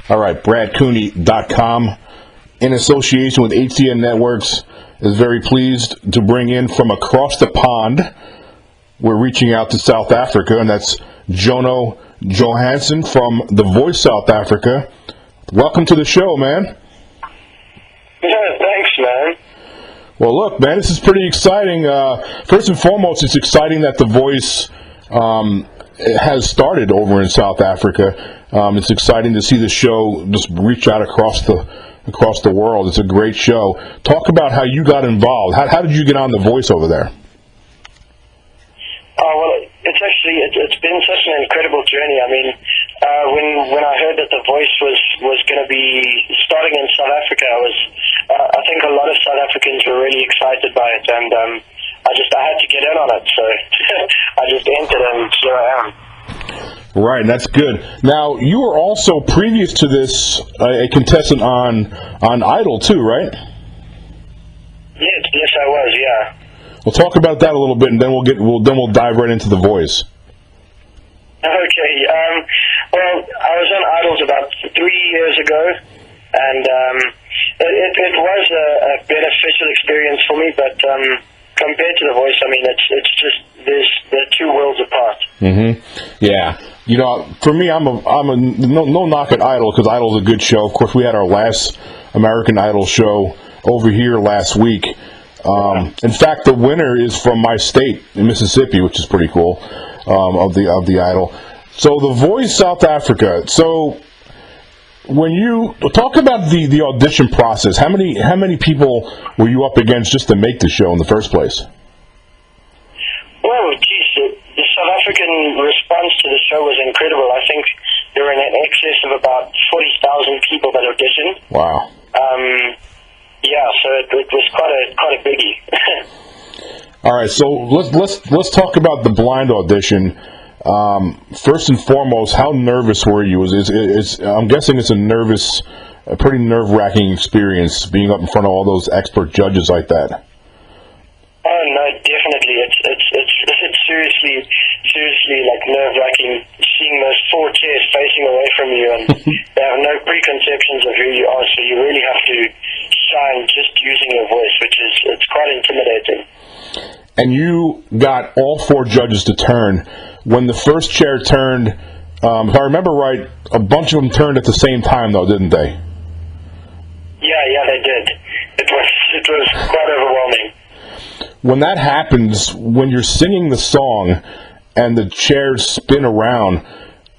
All right, BradCooney.com, in association with HCN Networks, is very pleased to bring in from across the pond. We're reaching out to South Africa, and that's Jono Johansen from The Voice South Africa. Welcome to the show, man. Yeah, thanks, man. Well, look, man, this is pretty exciting. First and foremost, it's exciting that The Voice has started over in South Africa. It's exciting to see the show just reach out across the world. It's a great show. Talk about how you got involved. How did you get on The Voice over there? Well, it's been such an incredible journey. I mean, when I heard that The Voice was going to be starting in South Africa, I think a lot of South Africans were really excited by it, and I had to get in on it, so I just entered, and here I am. Right, that's good. Now, you were also, previous to this, a contestant on Idol too, right? Yes, I was, yeah. We'll talk about that a little bit, and then we'll dive right into The Voice. Okay. Well, I was on Idols about 3 years ago, and it was a beneficial experience for me. But compared to The Voice, I mean, it's just they're two worlds apart. Mm-hmm. Yeah. You know, for me, I'm a no knock at Idol, because Idol's a good show. Of course, we had our last American Idol show over here last week. In fact, the winner is from my state, in Mississippi, which is pretty cool, of the Idol. So The Voice South Africa. So when you talk about the audition process, how many people were you up against just to make the show in the first place? Well, geez, the South African response to the show was incredible. I think there were in excess of about 40,000 people that auditioned. Wow. Yeah, so it was quite a biggie. All right, so let's talk about the blind audition. First and foremost, how nervous were you? I'm guessing it's a pretty nerve-wracking experience being up in front of all those expert judges like that. Oh no, definitely. It's seriously like nerve-wracking seeing those four chairs facing away from you, and they have no preconceptions of who you are, so you really have to shine just using your voice, it's quite intimidating. And you got all four judges to turn. When the first chair turned, if I remember right, a bunch of them turned at the same time, though, didn't they? Yeah, they did. It was quite overwhelming. When that happens, when you're singing the song and the chairs spin around,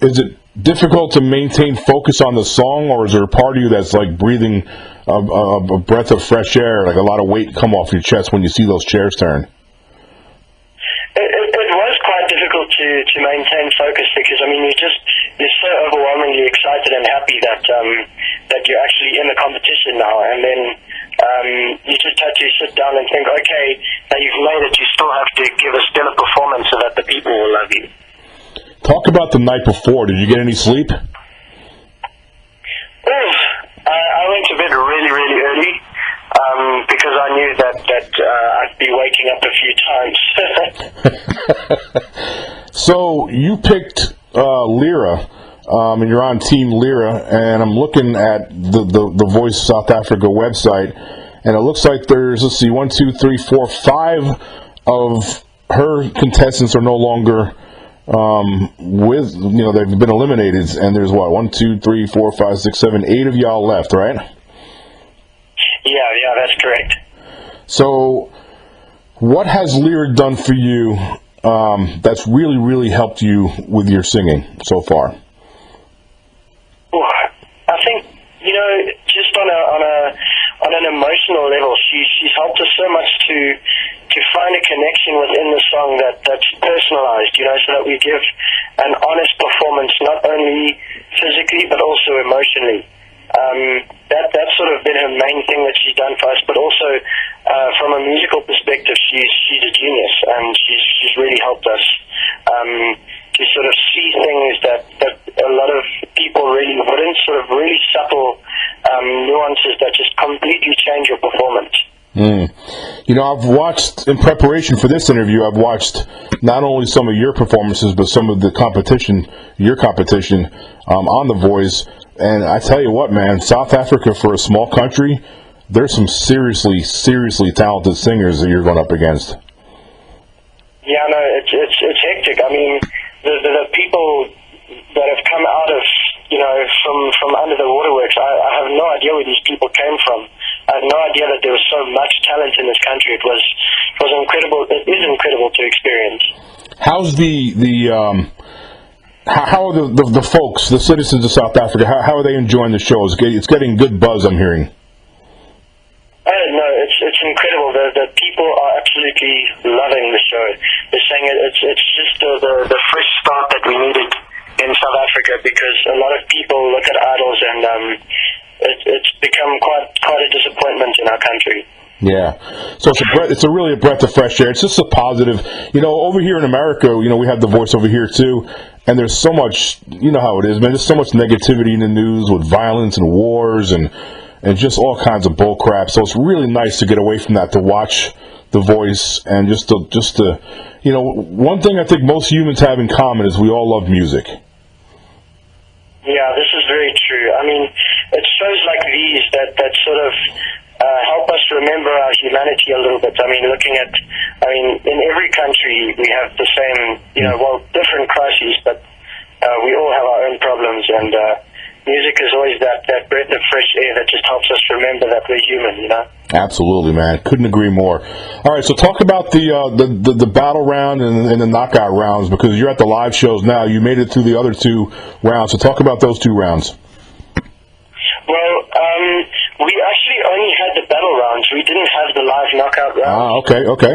is it difficult to maintain focus on the song, or is there a part of you that's like breathing a breath of fresh air, like a lot of weight come off your chest when you see those chairs turn? It was quite difficult to maintain focus, because I mean you're so overwhelmingly excited and happy that you're actually in the competition now, and then you just have to sit down and think, okay, now you've made it, you still have to give a stellar performance so that the people will love you. Talk about the night before. Did you get any sleep? I went to bed really, really early, because I knew that I'd be waking up a few times. So you picked Lira, and you're on Team Lira, and I'm looking at the Voice South Africa website, and it looks like there's, 1, 2, 3, 4, 5 of her contestants are no longer they've been eliminated, and there's 1, 2, 3, 4, 5, 6, 7, 8 of y'all left, right? Yeah, that's correct. So, what has Lira done for you that's really, really helped you with your singing so far? Well, I think, just on an emotional level, she's helped us so much to find a connection within the song that's personalized, so that we give an honest performance, not only physically but also emotionally. That's sort of been her main thing that she's done for us, but also from a musical perspective, she's a genius, and she's really helped us to sort of see things that a lot of people really wouldn't, sort of really subtle nuances that just completely change your performance. I've watched, in preparation for this interview, I've watched not only some of your performances, but some of your competition on The Voice. And I tell you what, man, South Africa, for a small country, there's some seriously, seriously talented singers that you're going up against. Yeah, no, it's hectic. I mean, the people that have come out of, from under the waterworks, I have no idea where these people came from. I had no idea that there was so much talent in this country. It was incredible. It is incredible to experience. How's how are the folks, the citizens of South Africa? How are they enjoying the show? It's getting good buzz, I'm hearing. No, it's incredible. The people are absolutely loving the show. They're saying it's just the fresh start that we needed in South Africa, because a lot of people look at idols and it's become quite a disappointment in our country. Yeah, so it's really a breath of fresh air. It's just a positive. Over here in America, we have The Voice over here too, and there's so much. You know how it is, man. There's so much negativity in the news with violence and wars and just all kinds of bull crap. So it's really nice to get away from that, to watch The Voice, and just to one thing I think most humans have in common is we all love music. Yeah, this is very true. I mean, it's shows like these that sort of help us remember our humanity a little bit. I mean, in every country we have the same, different crises, but we all have our own problems, and music is always that breath of fresh air that just helps us remember that we're human, Absolutely, man. Couldn't agree more. All right, so talk about the battle round and the knockout rounds, because you're at the live shows now. You made it through the other two rounds, so talk about those two rounds. Well, we actually only had the battle rounds. We didn't have the live knockout rounds. Ah, okay.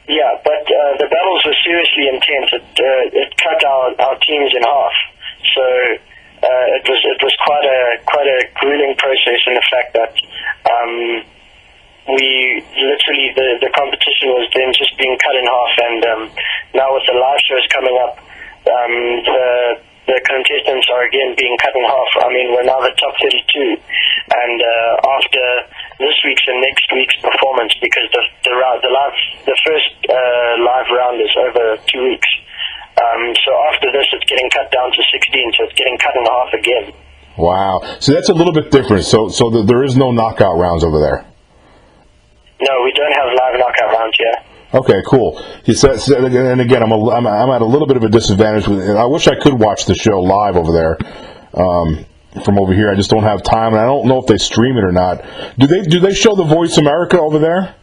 Yeah, but the battles were seriously intense. It cut our teams in half. So it was quite a grueling process in the fact that we literally the competition was then just being cut in half, and now with the live shows coming up, the contestants are again being cut in half. I mean, we're now the top 32, and after this week's and next week's performance, because the first live round is over 2 weeks. So after this, it's getting cut down to 16, so it's getting cut in half again. Wow. So that's a little bit different. So there is no knockout rounds over there. No, we don't have live knockout rounds here. Okay, cool. And again, I'm at a little bit of a disadvantage. I wish I could watch the show live over there from over here. I just don't have time, and I don't know if they stream it or not. Do they show The Voice America over there?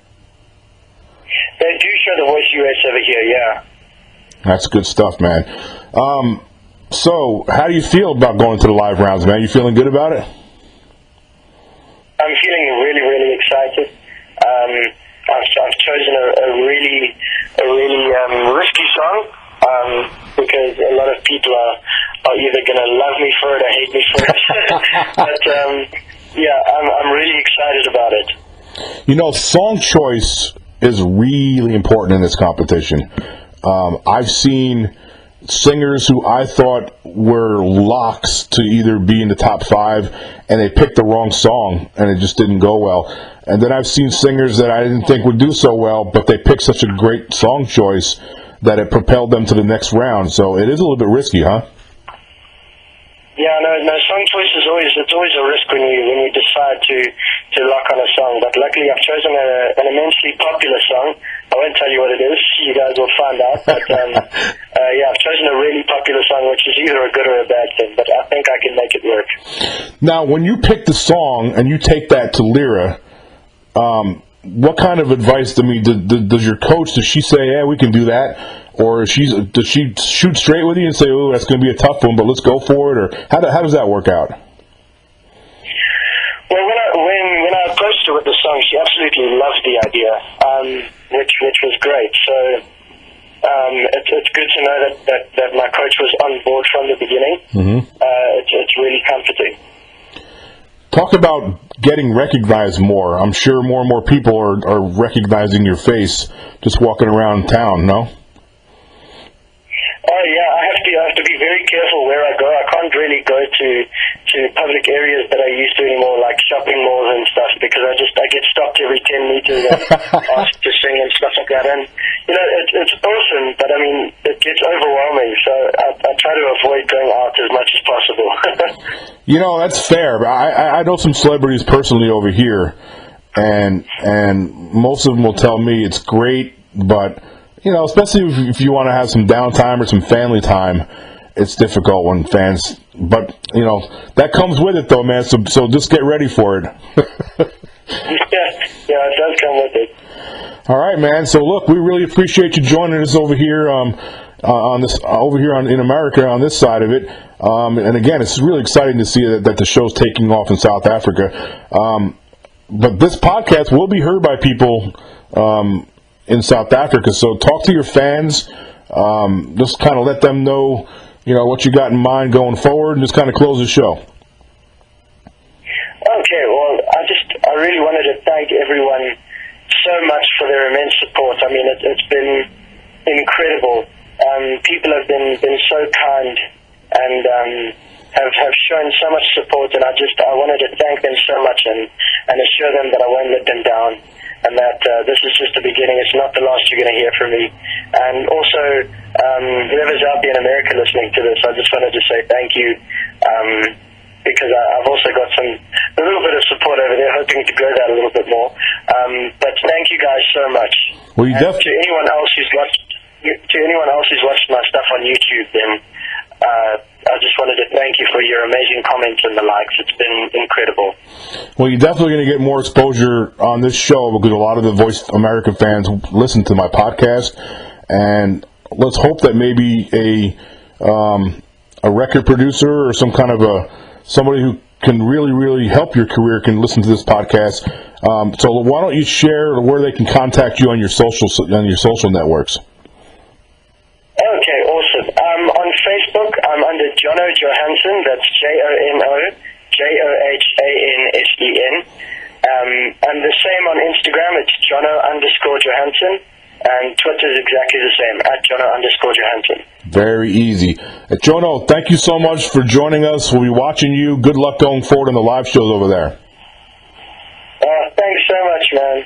They do show The Voice US over here, yeah. That's good stuff, man. So, how do you feel about going to the live rounds, man? You feeling good about it? I'm feeling really, really excited. I've chosen a really risky song because a lot of people are either going to love me for it or hate me for it. But I'm really excited about it. Song choice is really important in this competition. I've seen singers who I thought were locks to either be in the top 5, and they picked the wrong song, and it just didn't go well. And then I've seen singers that I didn't think would do so well, but they picked such a great song choice that it propelled them to the next round. So it is a little bit risky, huh? Yeah, no. Song choice is always a risk when you decide to lock on a song. But luckily, I've chosen an immensely popular song. I won't tell you what it is. You guys will find out. But I've chosen a really popular song, which is either a good or a bad thing. But I think I can make it work. Now, when you pick the song and you take that to Lira, what kind of advice does your coach? Does she say, "Yeah, we can do that"? Or does she shoot straight with you and say, "Oh, that's going to be a tough one, but let's go for it"? Or how does that work out? Well, when I approached her with the song, she absolutely loved the idea, which was great. So it's good to know that my coach was on board from the beginning. Mm-hmm. It's really comforting. Talk about getting recognized more. I'm sure more and more people are recognizing your face just walking around town, no? Oh yeah, I have to be very careful where I go. I can't really go to public areas that I used to anymore, like shopping malls and stuff, because I get stopped every 10 meters and asked to sing and stuff like that. And it's awesome, but I mean it gets overwhelming. So I try to avoid going out as much as possible. You know, that's fair. But I know some celebrities personally over here, and most of them will tell me it's great, but you know, especially if you want to have some downtime or some family time, it's difficult when fans. But you know, that comes with it, though, man. So just get ready for it. Yeah, it does come with it. All right, man. So look, we really appreciate you joining us over here in America on this side of it. And again, it's really exciting to see that the show's taking off in South Africa. But this podcast will be heard by people in South Africa. So talk to your fans. Just kind of let them know, you know, what you got in mind going forward, and just kind of close the show. Okay, well, I really wanted to thank everyone so much for their immense support. I mean, it's been incredible. People have been so kind and have shown so much support, and I wanted to thank them so much and assure them that I won't let them down, and that this is just the beginning. It's not the last you're going to hear from me. And also, whoever's out there in America listening to this, I just wanted to say thank you, because I've also got a little bit of support over there, hoping to grow that a little bit more. But thank you guys so much. Well, you to anyone else who's watched my stuff on YouTube, then I just wanted to thank you for your amazing comments and the likes. It's been incredible. Well, you're definitely going to get more exposure on this show because a lot of the Voice America fans listen to my podcast, and let's hope that maybe a record producer or some kind of somebody who can really help your career can listen to this podcast. So why don't you share where they can contact you on your social networks? Okay, awesome. On Facebook, I'm under Jono Johansen. That's JonoJohansen. And the same on Instagram. It's Jono_Johansen. And Twitter is exactly the same, at Jono_Johansen. Very easy. Jono, thank you so much for joining us. We'll be watching you. Good luck going forward on the live shows over there. Thanks so much, man.